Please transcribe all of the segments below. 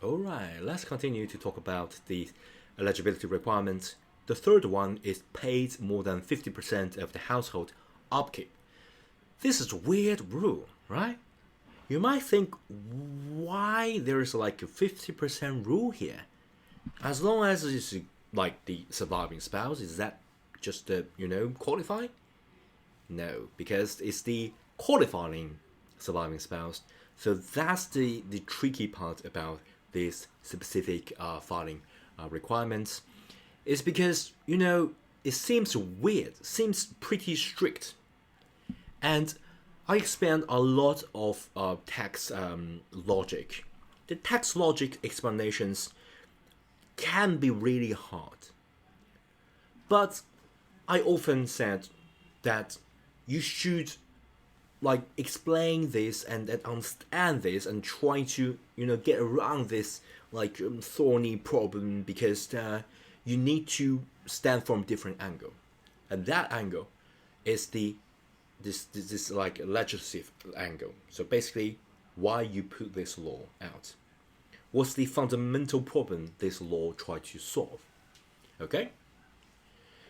Alright, let's continue to talk about the eligibility requirements. The third one is paid more than 50% of the household upkeep. This is a weird rule, right? You might think why there is like a 50% rule here. As long as it's like the surviving spouse, is that just qualifying? No, because it's the qualifying surviving spouse. So that's the tricky part about this specific filing requirements. Is because it seems weird, seems pretty strict, and I expand a lot of tax logic. The tax logic explanations can be really hard, but I often said that you should explain this and understand this and try to get around this thorny problem, because you need to stand from different angle, and that angle is this legislative angle. So basically, why you put this law out? What's the fundamental problem this law tried to solve? Okay.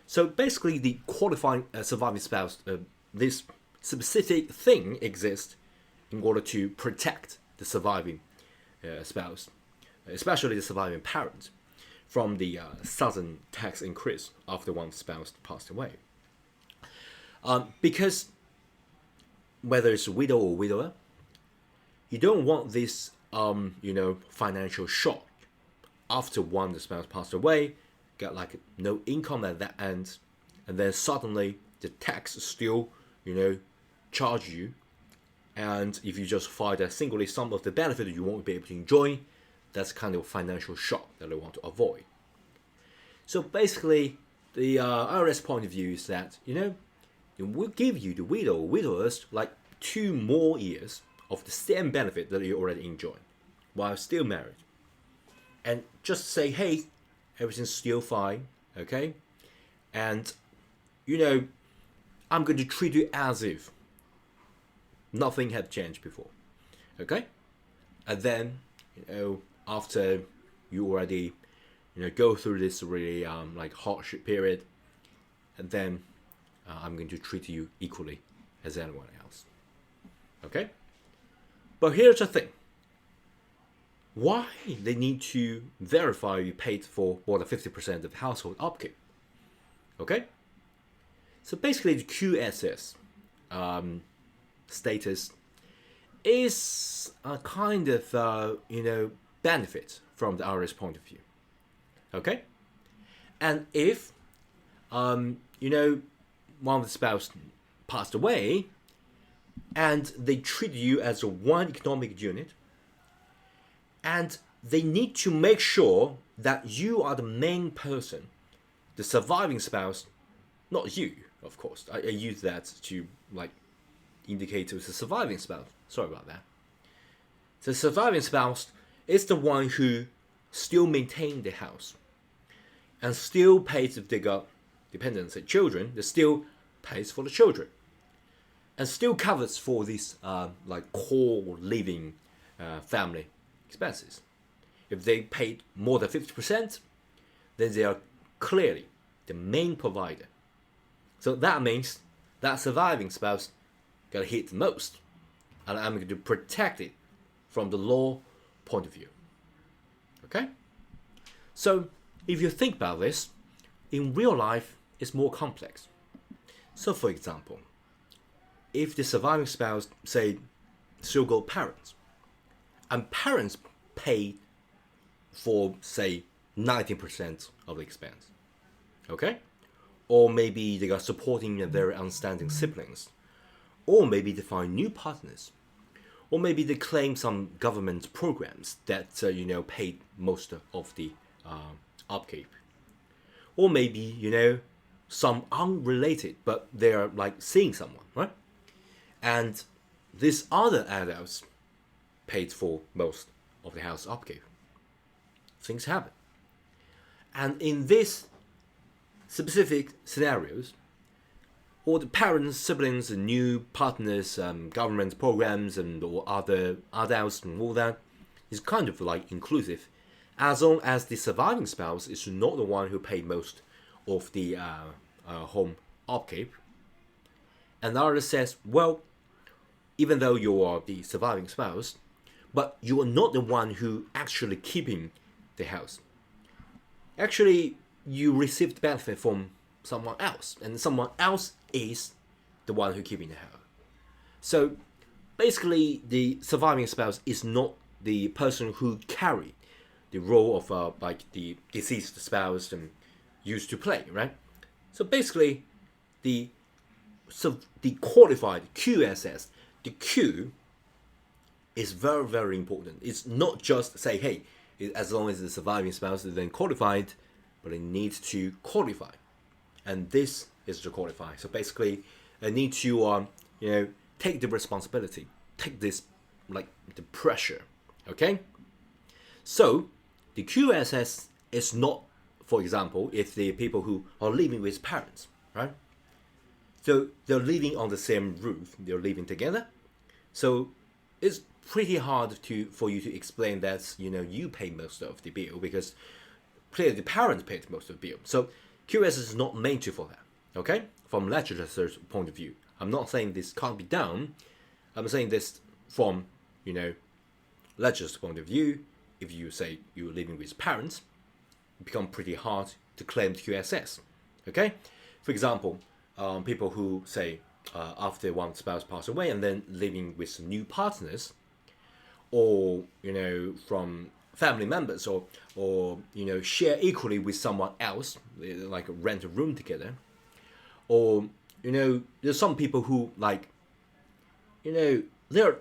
So basically, the qualifying surviving spouse, this specific thing exists in order to protect the surviving spouse, especially the surviving parent, from the sudden tax increase after one spouse passed away. Because whether it's a widow or widower, you don't want this financial shock after one the spouse passed away, got no income at that end, and then suddenly the tax still charge you, and if you just file that singly, some of the benefit you won't be able to enjoy. That's kind of financial shock that I want to avoid. So basically, the IRS point of view is that it will give you, the widow or widowers, 2 more years of the same benefit that you already enjoy while still married, and just say, hey, everything's still fine, okay, and I'm going to treat you as if nothing had changed before, okay, and then after you already go through this really hardship period, and then I'm going to treat you equally as anyone else. Okay? But here's the thing. Why they need to verify you paid for more than 50% of household upkeep? Okay? So basically the QSS status is a kind of benefit from the IRS point of view. Okay? And if one of the spouse passed away and they treat you as a one economic unit, and they need to make sure that you are the main person, the surviving spouse, not you, of course. I use that to indicate to the surviving spouse. Sorry about that. The surviving spouse is the one who still maintains the house and still pays, if they got dependents and children, they still pays for the children and still covers for these core living family expenses. If they paid more than 50%, then they are clearly the main provider. So that means that surviving spouse got hit the most, and I'm going to protect it from the law point of view. Okay? So if you think about this, in real life, it's more complex. So for example, if the surviving spouse, say, still got parents, and parents pay for, say, 90% of the expense, okay? Or maybe they are supporting their very outstanding siblings, or maybe they find new partners, or maybe they claim some government programs that paid most of the upkeep, or maybe some unrelated, but they are seeing someone, right? And these other adults paid for most of the house upkeep. Things happen, and in this specific scenarios, all the parents, siblings, and new partners, government programs, and or other adults and all that, is kind of like inclusive, as long as the surviving spouse is not the one who paid most of the home upkeep. And the other says, well, even though you are the surviving spouse, but you are not the one who actually keeping the house. Actually, you received benefit from someone else, and someone else is the one who keeping the house. So basically, the surviving spouse is not the person who carried the role of like the deceased spouse and used to play, right? So basically, the qualified QSS, the Q is very, very important. It's not just say, hey, as long as the surviving spouse is then qualified, but it needs to qualify. And this is to qualify. So basically, I need to take the responsibility, take this like the pressure. Okay? So the QSS is not, for example, if the people who are living with parents, right? So they're living on the same roof, they're living together. So it's pretty hard for you to explain that you pay most of the bill, because clearly the parents paid most of the bill. So QSS is not made for that. Okay? From legislator's point of view, I'm not saying this can't be done. I'm saying this from legislator's point of view. If you say you're living with parents, it becomes pretty hard to claim the QSS. Okay? For example, people who say after one spouse passed away and then living with new partners, or from family members, or share equally with someone else, like rent a room together, or there's some people who like there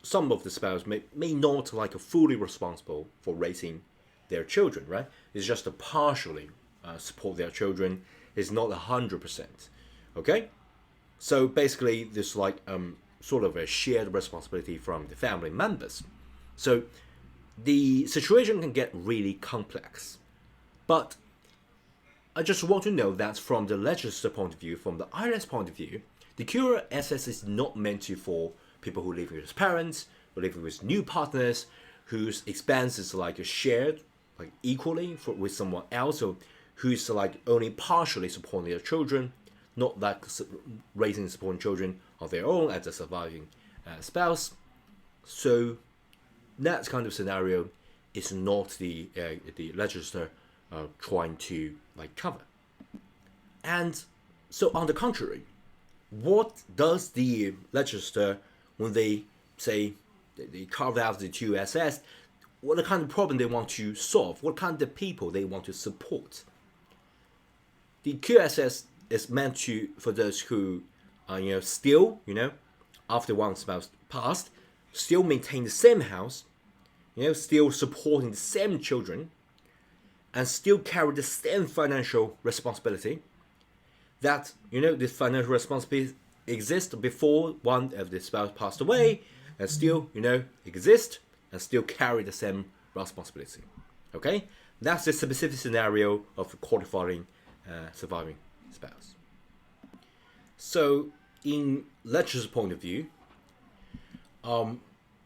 some of the spouse may not like fully responsible for raising their children, right? It's just to partially support their children. It's not 100%. Okay, so basically there's like sort of a shared responsibility from the family members. So the situation can get really complex, but I just want to know that from the legislature point of view, from the IRS point of view, the QSS is not meant for people who live with parents, who live with new partners, whose expenses like shared like equally with someone else, or who's like only partially supporting their children, not like raising and supporting children of their own as a surviving spouse. So that kind of scenario is not the legislature trying to like cover. And so on the contrary, what does the legislature, when they say they carve out the QSS, what kind of problem they want to solve, what kind of people they want to support? The QSS is meant for those who still, after one spouse passed, still maintain the same house, still supporting the same children, and still carry the same financial responsibility. That this financial responsibility exists before one of the spouse passed away, and still exist and still carry the same responsibility. Okay, that's the specific scenario of qualifying surviving spouse. So in legislature's point of view,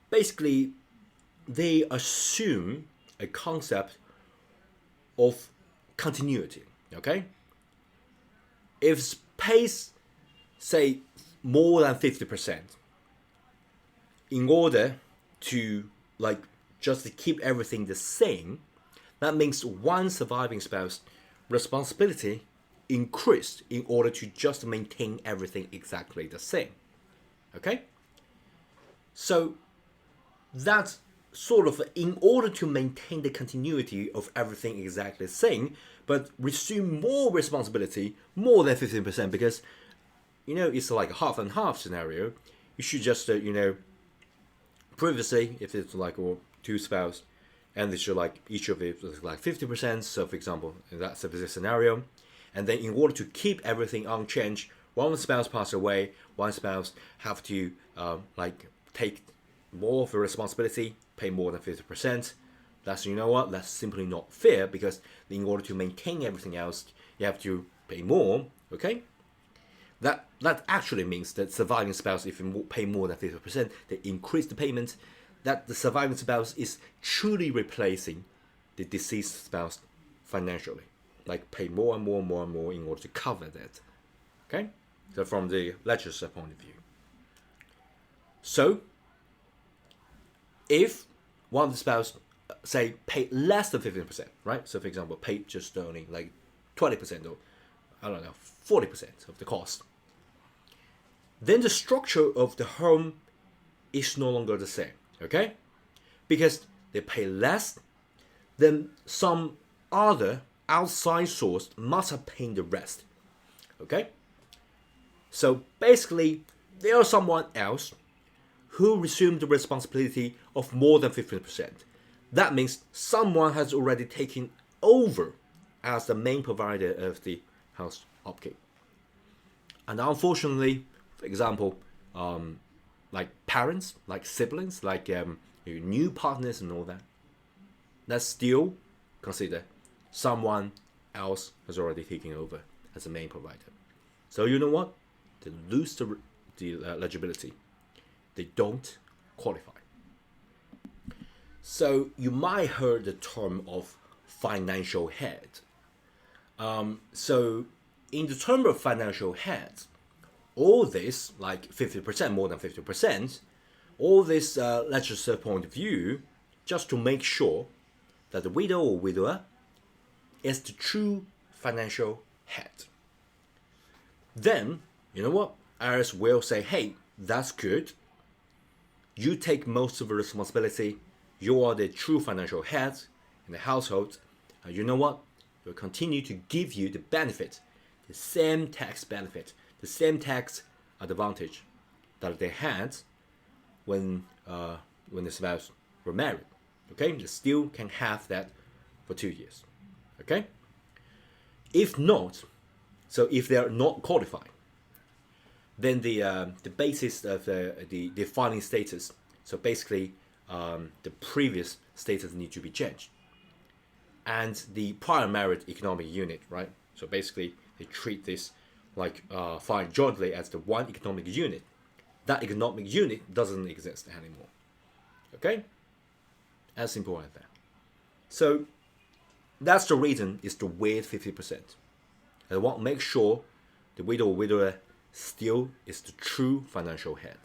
basically they assume a concept of continuity. Okay, if space say more than 50%, in order to like just to keep everything the same, that means one surviving spouse responsibility increased in order to just maintain everything exactly the same. Okay, so that's sort of in order to maintain the continuity of everything exactly the same, but resume more responsibility, more than 15%, because it's like a half and half scenario. You should just previously, if it's like two spouse, and they should like each of it was like 50%. So for example, in that specific scenario, and then in order to keep everything unchanged, one spouse passed away, one spouse have to like take more of the responsibility, pay more than 50%. That's that's simply not fair, because in order to maintain everything else, you have to pay more. Okay, that actually means that surviving spouse, if you pay more than 50%, they increase the payment. that the surviving spouse is truly replacing the deceased spouse financially, like pay more and more and more and more in order to cover that. Okay, so from the legislature point of view. So if one of the spouse, say, pay less than 15%, right? So for example, pay just only like 20% or I don't know, 40% of the cost, then the structure of the home is no longer the same, okay? Because they pay less, then some other outside source must have paid the rest, okay? So basically, there is someone else who resumed the responsibility of more than 15%. That means someone has already taken over as the main provider of the house upkeep. And unfortunately, for example, like parents, like siblings, like new partners and all that, that's still considered someone else has already taken over as the main provider. So you know what? They lose the eligibility. They don't qualify. So you might heard the term of financial head. So in the term of financial head, all this, like 50%, more than 50%, all this legislative point of view, just to make sure that the widow or widower is the true financial head. Then, you know what? IRS will say, hey, that's good. You take most of the responsibility. You are the true financial head in the household. And you know what? We'll continue to give you the benefit, the same tax benefit, the same tax advantage that they had when the spouse were married. Okay, they still can have that for 2 years. Okay. If not, so if they are not qualified, then the basis of the filing status, so basically the previous status need to be changed, and the prior married economic unit, right? So basically they treat this like filing jointly as the one economic unit. That economic unit doesn't exist anymore. Okay, as simple as that. So that's the reason is to waive 50%. I want to make sure the widow or widower still is the true financial head.